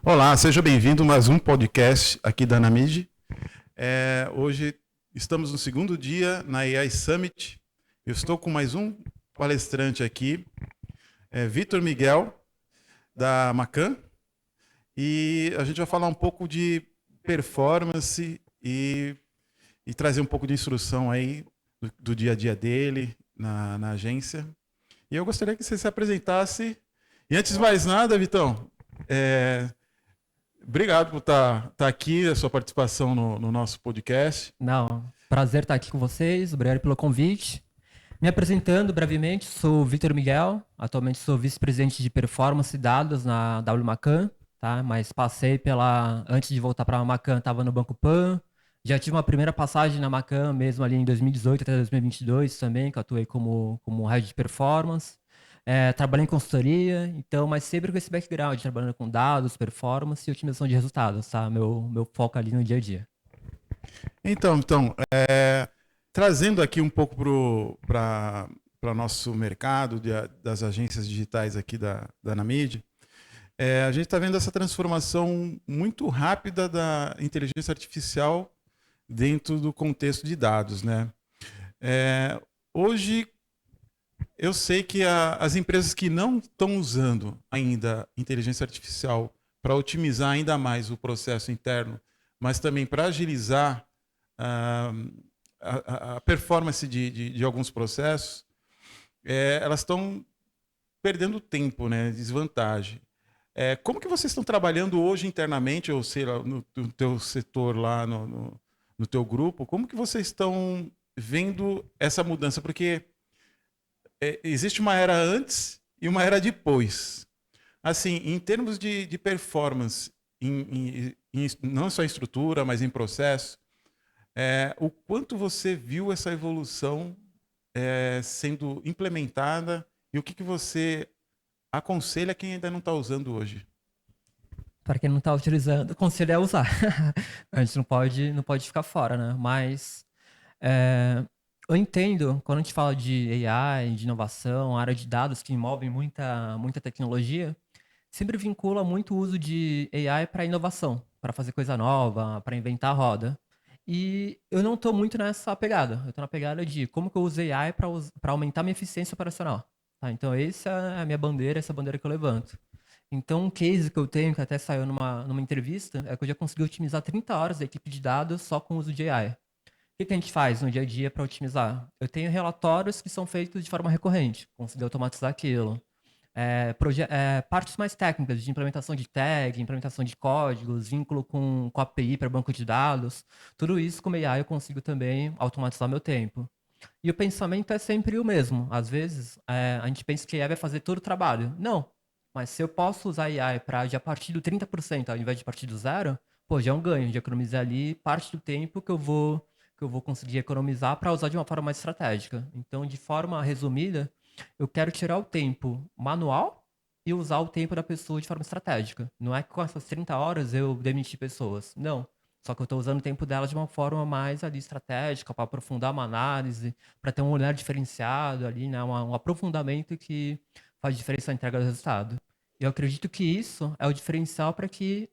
Olá, seja bem-vindo a mais um podcast aqui da Anamid. Hoje estamos no segundo dia na AI Summit. Eu estou com mais um palestrante aqui, Vitor Miguel, da Macan, e a gente vai falar um pouco de performance e trazer um pouco de instrução aí do dia a dia dele na agência. E eu gostaria que você se apresentasse. E antes de mais nada, Vitão, obrigado por estar aqui, a sua participação no nosso podcast. Não, prazer estar aqui com vocês, obrigado pelo convite. Me apresentando brevemente, sou Vitor Miguel, atualmente sou vice-presidente de performance e dados na W Macan, tá? Mas passei antes de voltar para a Macan, estava no Banco Pan, já tive uma primeira passagem na Macan mesmo ali em 2018 até 2022 também, que eu atuei como head de performance. Trabalhei em consultoria, então, mas sempre com esse background, trabalhando com dados, performance e otimização de resultados, tá? Meu foco ali no dia a dia. Então, trazendo aqui um pouco para o nosso mercado das agências digitais aqui da Anamid, a gente está vendo essa transformação muito rápida da inteligência artificial dentro do contexto de dados, né? Hoje, eu sei que as empresas que não estão usando ainda inteligência artificial para otimizar ainda mais o processo interno, mas também para agilizar a performance de alguns processos, elas estão perdendo tempo, né? Desvantagem. Como que vocês estão trabalhando hoje internamente, ou seja, no teu setor lá, no teu grupo, como que vocês estão vendo essa mudança? Porque existe uma era antes e uma era depois. Assim, em termos de performance, não só em estrutura, mas em processo, o quanto você viu essa evolução sendo implementada e o que você aconselha quem ainda não está usando hoje? Para quem não está utilizando, o conselho é usar. A gente não pode ficar fora, né? Mas eu entendo, quando a gente fala de AI, de inovação, área de dados que envolvem muita tecnologia, sempre vincula muito o uso de AI para inovação, para fazer coisa nova, para inventar a roda. E eu não estou muito nessa pegada. Eu estou na pegada de como que eu uso AI para aumentar minha eficiência operacional. Tá? Então, essa é a minha bandeira, essa é a bandeira que eu levanto. Então, um case que eu tenho, que até saiu numa entrevista, é que eu já consegui otimizar 30 horas da equipe de dados só com o uso de AI. O que a gente faz no dia a dia para otimizar? Eu tenho relatórios que são feitos de forma recorrente, consegui automatizar aquilo. Partes mais técnicas de implementação de tag, implementação de códigos, vínculo com API para banco de dados, tudo isso com AI eu consigo também automatizar meu tempo. E o pensamento é sempre o mesmo. Às vezes, a gente pensa que AI vai fazer todo o trabalho. Não. Mas se eu posso usar AI para já partir do 30% ao invés de partir do zero, pô, já é um ganho, de economizar ali parte do tempo que eu vou conseguir economizar para usar de uma forma mais estratégica. Então, de forma resumida, eu quero tirar o tempo manual e usar o tempo da pessoa de forma estratégica. Não é que com essas 30 horas eu demiti pessoas. Não. Só que eu estou usando o tempo dela de uma forma mais ali estratégica, para aprofundar uma análise, para ter um olhar diferenciado ali, né? Um aprofundamento que faz diferença na entrega do resultado. E eu acredito que isso é o diferencial para que,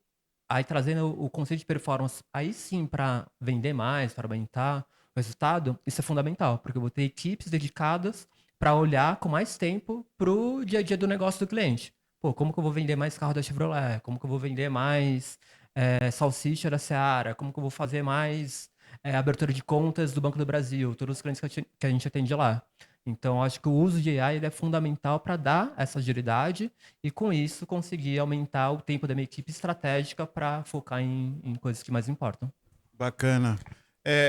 aí trazendo o conceito de performance, aí sim, para vender mais, para aumentar o resultado, isso é fundamental, porque eu vou ter equipes dedicadas para olhar com mais tempo para o dia a dia do negócio do cliente. Pô, como que eu vou vender mais carro da Chevrolet? Como que eu vou vender mais salsicha da Seara? Como que eu vou fazer mais abertura de contas do Banco do Brasil? Todos os clientes que a gente atende lá. Então, acho que o uso de AI ele é fundamental para dar essa agilidade e, com isso, conseguir aumentar o tempo da minha equipe estratégica para focar em coisas que mais importam. Bacana.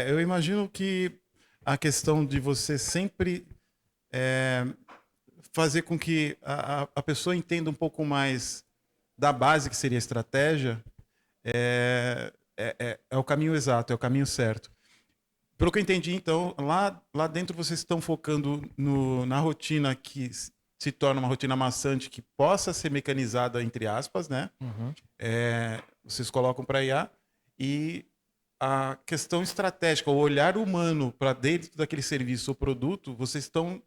Eu imagino que a questão de você sempre é, fazer com que a pessoa entenda um pouco mais da base que seria a estratégia é o caminho exato, é o caminho certo. Pelo que eu entendi, então, lá dentro vocês estão focando na rotina que se torna uma rotina maçante que possa ser mecanizada, entre aspas, né? Uhum. Vocês colocam para IA e a questão estratégica, o olhar humano para dentro daquele serviço ou produto, vocês estão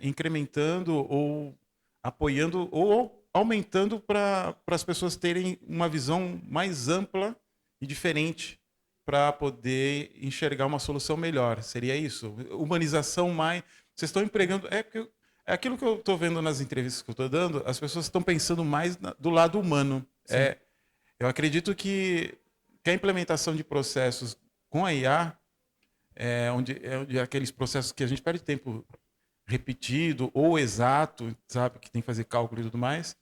incrementando ou apoiando ou aumentando para as pessoas terem uma visão mais ampla e diferente para poder enxergar uma solução melhor. Seria isso? Humanização mais. Vocês estão empregando. É aquilo que eu estou vendo nas entrevistas que eu estou dando, as pessoas estão pensando mais do lado humano. Sim. Eu acredito que a implementação de processos com a IA, onde aqueles processos que a gente perde tempo repetido ou exato, sabe, que tem que fazer cálculo e tudo mais,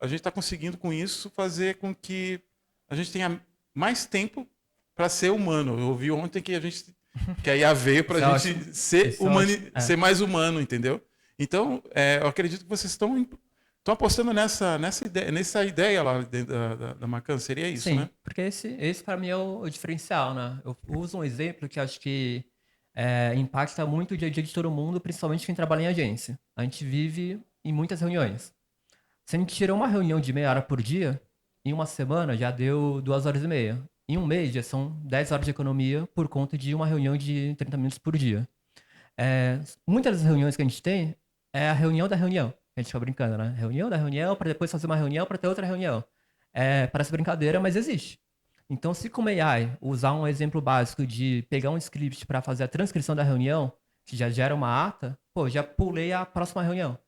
a gente está conseguindo com isso fazer com que a gente tenha mais tempo para ser humano. Eu ouvi ontem que que a IA veio para a gente ser mais humano, entendeu? Então, eu acredito que vocês estão apostando nessa ideia lá dentro da Macan, seria isso, Sim, né? porque esse para mim é o diferencial, né? Eu uso um exemplo que acho que impacta muito o dia a dia de todo mundo, principalmente quem trabalha em agência. A gente vive em muitas reuniões. Se a gente tira uma reunião de meia hora por dia, em uma semana já deu 2 horas e meia. Em um mês já são 10 horas de economia por conta de uma reunião de 30 minutos por dia. Muitas das reuniões que a gente tem é a reunião da reunião. A gente fica brincando, né? Reunião da reunião, para depois fazer uma reunião, para ter outra reunião. Parece brincadeira, mas existe. Então, se com AI usar um exemplo básico de pegar um script para fazer a transcrição da reunião, que já gera uma ata, pô, já pulei a próxima reunião.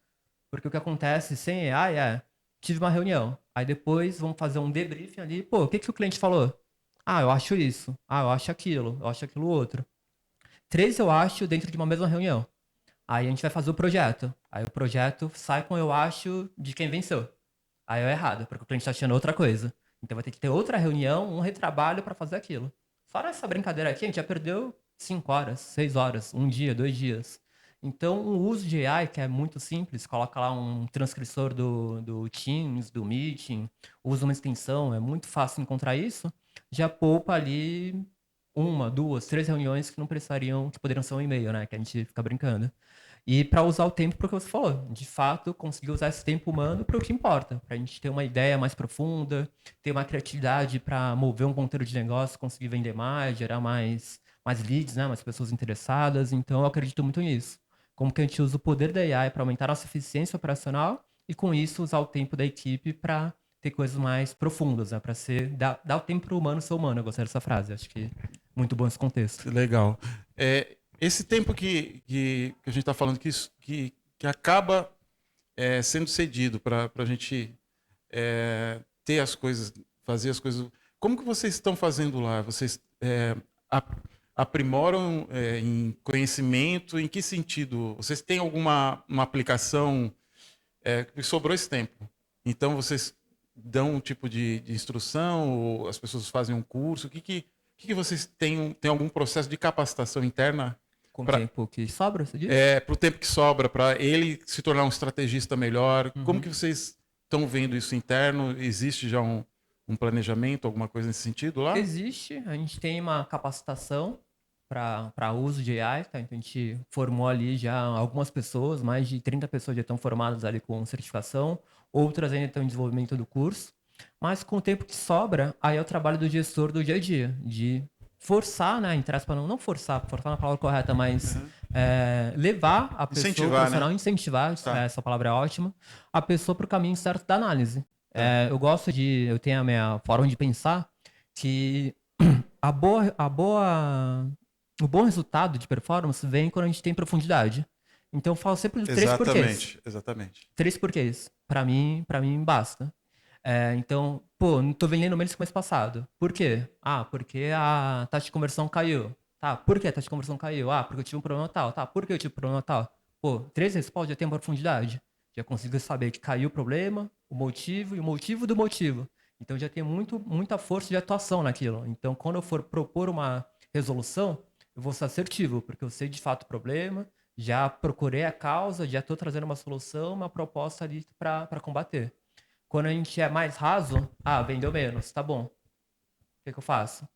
Porque o que acontece sem AI tive uma reunião, aí depois vamos fazer um debriefing ali, pô, o que o cliente falou? Ah, eu acho isso. Ah, eu acho aquilo outro. 3 eu acho dentro de uma mesma reunião. Aí a gente vai fazer o projeto. Aí o projeto sai com eu acho de quem venceu. Aí é errado, porque o cliente está achando outra coisa. Então vai ter que ter outra reunião, um retrabalho para fazer aquilo. Fora essa brincadeira aqui, a gente já perdeu 5 horas, 6 horas, um dia, 2 dias. Então, o uso de AI, que é muito simples, coloca lá um transcritor do Teams, do Meeting, usa uma extensão, é muito fácil encontrar isso, já poupa ali 1, 2, 3 reuniões que não precisariam, que poderiam ser um e-mail, né? Que a gente fica brincando. E para usar o tempo para o que você falou, de fato, conseguir usar esse tempo humano para o que importa, para a gente ter uma ideia mais profunda, ter uma criatividade para mover um ponteiro de negócio, conseguir vender mais, gerar mais leads, né? Mais pessoas interessadas. Então, eu acredito muito nisso. Como que a gente usa o poder da AI para aumentar a nossa eficiência operacional e, com isso, usar o tempo da equipe para ter coisas mais profundas, né? Para dar o tempo para o humano ser humano. Eu gostei dessa frase, acho que muito bom esse contexto. Legal. Esse tempo que a gente está falando que acaba sendo cedido para a gente ter as coisas, fazer as coisas. Como que vocês estão fazendo lá? Vocês aprimoram em conhecimento? Em que sentido? Vocês têm alguma uma aplicação que sobrou esse tempo? Então vocês dão um tipo de instrução ou as pessoas fazem um curso? O que vocês têm? Tem algum processo de capacitação interna? Com o tempo que sobra, você diz? Para o tempo que sobra, para ele se tornar um estrategista melhor. Uhum. Como que vocês estão vendo isso interno? Existe já um planejamento, alguma coisa nesse sentido lá? Existe, a gente tem uma capacitação para uso de AI, tá? Então a gente formou ali já algumas pessoas, mais de 30 pessoas já estão formadas ali com certificação, outras ainda estão em desenvolvimento do curso. Mas com o tempo que sobra, aí é o trabalho do gestor do dia a dia, de forçar, né, entre aspas, não forçar na palavra correta, mas levar a pessoa, Incentivar, o profissional, né? incentivar, Tá. essa palavra é ótima, a pessoa para o caminho certo da análise. Eu tenho a minha forma de pensar que o bom resultado de performance vem quando a gente tem profundidade. Então eu falo sempre de 3 porquês. Exatamente. 3 porquês. Para mim basta. Então, pô, não tô vendendo menos que o mês passado. Por quê? Ah, porque a taxa de conversão caiu. Tá, por que a taxa de conversão caiu? Ah, porque eu tive um problema tal. Tá, por que eu tive um problema tal? Pô, 3 respostas já tem profundidade. Já consigo saber que caiu o problema, o motivo e o motivo do motivo. Então já tem muita força de atuação naquilo. Então, quando eu for propor uma resolução, eu vou ser assertivo, porque eu sei de fato o problema, já procurei a causa, já estou trazendo uma solução, uma proposta ali para combater. Quando a gente é mais raso, vendeu menos, tá bom. O que eu faço?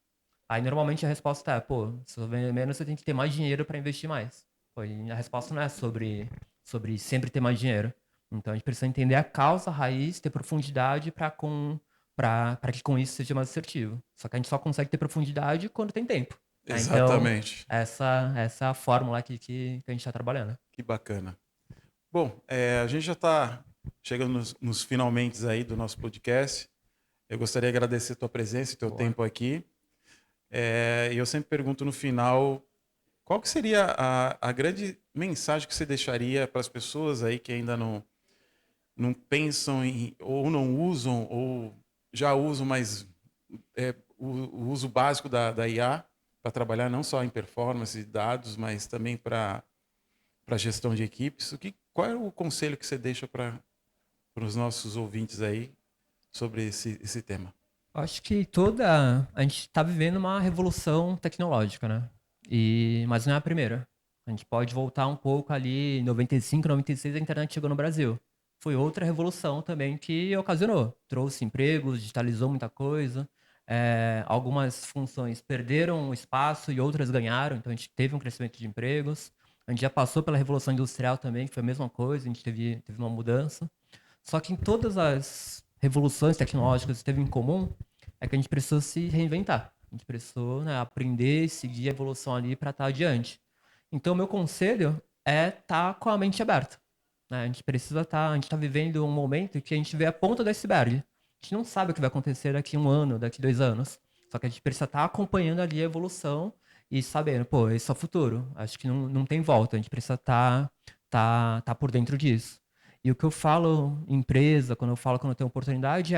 Aí normalmente a resposta é, pô, se eu vender menos, você tem que ter mais dinheiro para investir mais. Pô, e a resposta não é sobre sempre ter mais dinheiro. Então a gente precisa entender a causa, a raiz, ter profundidade para que com isso seja mais assertivo. Só que a gente só consegue ter profundidade quando tem tempo. Né? Exatamente. Então, essa é a fórmula aqui que a gente está trabalhando. Que bacana. Bom, a gente já está chegando nos finalmente aí do nosso podcast. Eu gostaria de agradecer a tua presença e teu tempo aqui. E eu sempre pergunto no final, qual que seria a grande mensagem que você deixaria para as pessoas aí que ainda não pensam em, ou não usam, ou já usam, mas o uso básico da IA para trabalhar não só em performance e dados, mas também para gestão de equipes. Qual é o conselho que você deixa para os nossos ouvintes aí sobre esse tema? Acho que a gente está vivendo uma revolução tecnológica, né? Mas não é a primeira. A gente pode voltar um pouco ali, em 95, 96, a internet chegou no Brasil. Foi outra revolução também que ocasionou. Trouxe empregos, digitalizou muita coisa. Algumas funções perderam espaço e outras ganharam, então a gente teve um crescimento de empregos. A gente já passou pela Revolução Industrial também, que foi a mesma coisa, a gente teve uma mudança. Só que em todas as revoluções tecnológicas que teve em comum é que a gente precisou se reinventar. A gente precisou, né, aprender e seguir a evolução ali para estar adiante. Então, meu conselho é estar com a mente aberta. Né? A gente precisa estar. A gente está vivendo um momento que a gente vê a ponta do iceberg. A gente não sabe o que vai acontecer daqui 1 ano, daqui 2 anos. Só que a gente precisa estar acompanhando ali a evolução e sabendo, pô, esse é o futuro. Acho que não tem volta. A gente precisa tá por dentro disso. E o que eu falo em empresa, quando eu tenho oportunidade,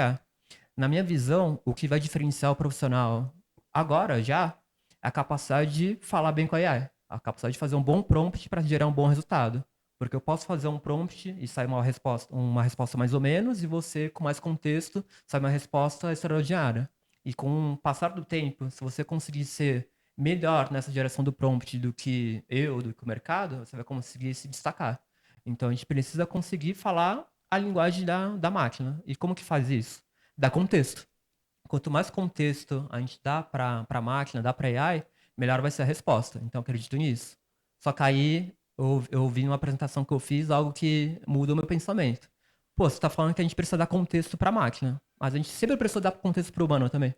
na minha visão, o que vai diferenciar o profissional agora já é a capacidade de falar bem com a AI, a capacidade de fazer um bom prompt para gerar um bom resultado. Porque eu posso fazer um prompt e sair uma resposta mais ou menos, e você, com mais contexto, sai uma resposta extraordinária. E com o passar do tempo, se você conseguir ser melhor nessa geração do prompt do que do que o mercado, você vai conseguir se destacar. Então a gente precisa conseguir falar a linguagem da máquina. E como que faz isso? Dá contexto. Quanto mais contexto a gente dá para a máquina, dá para AI, melhor vai ser a resposta. Então, eu acredito nisso. Só que aí, eu vi numa apresentação que eu fiz algo que muda o meu pensamento. Pô, você está falando que a gente precisa dar contexto para a máquina, mas a gente sempre precisa dar contexto para o humano também.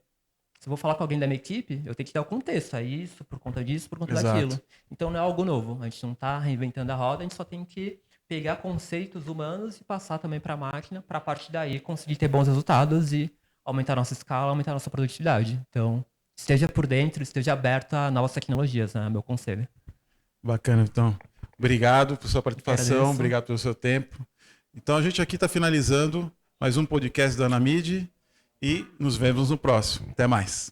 Se eu vou falar com alguém da minha equipe, eu tenho que dar o contexto. É isso, por conta disso, por conta Exato. daquilo. Então, não é algo novo. A gente não está reinventando a roda, a gente só tem que pegar conceitos humanos e passar também para a máquina, para a partir daí conseguir ter bons resultados e aumentar a nossa escala, aumentar a nossa produtividade. Então, esteja por dentro, esteja aberto a novas tecnologias, né? Meu conselho. Bacana, então. Obrigado por sua participação, Agradeço. obrigado pelo seu tempo. Então, a gente aqui está finalizando mais um podcast da Anamid e nos vemos no próximo. Até mais.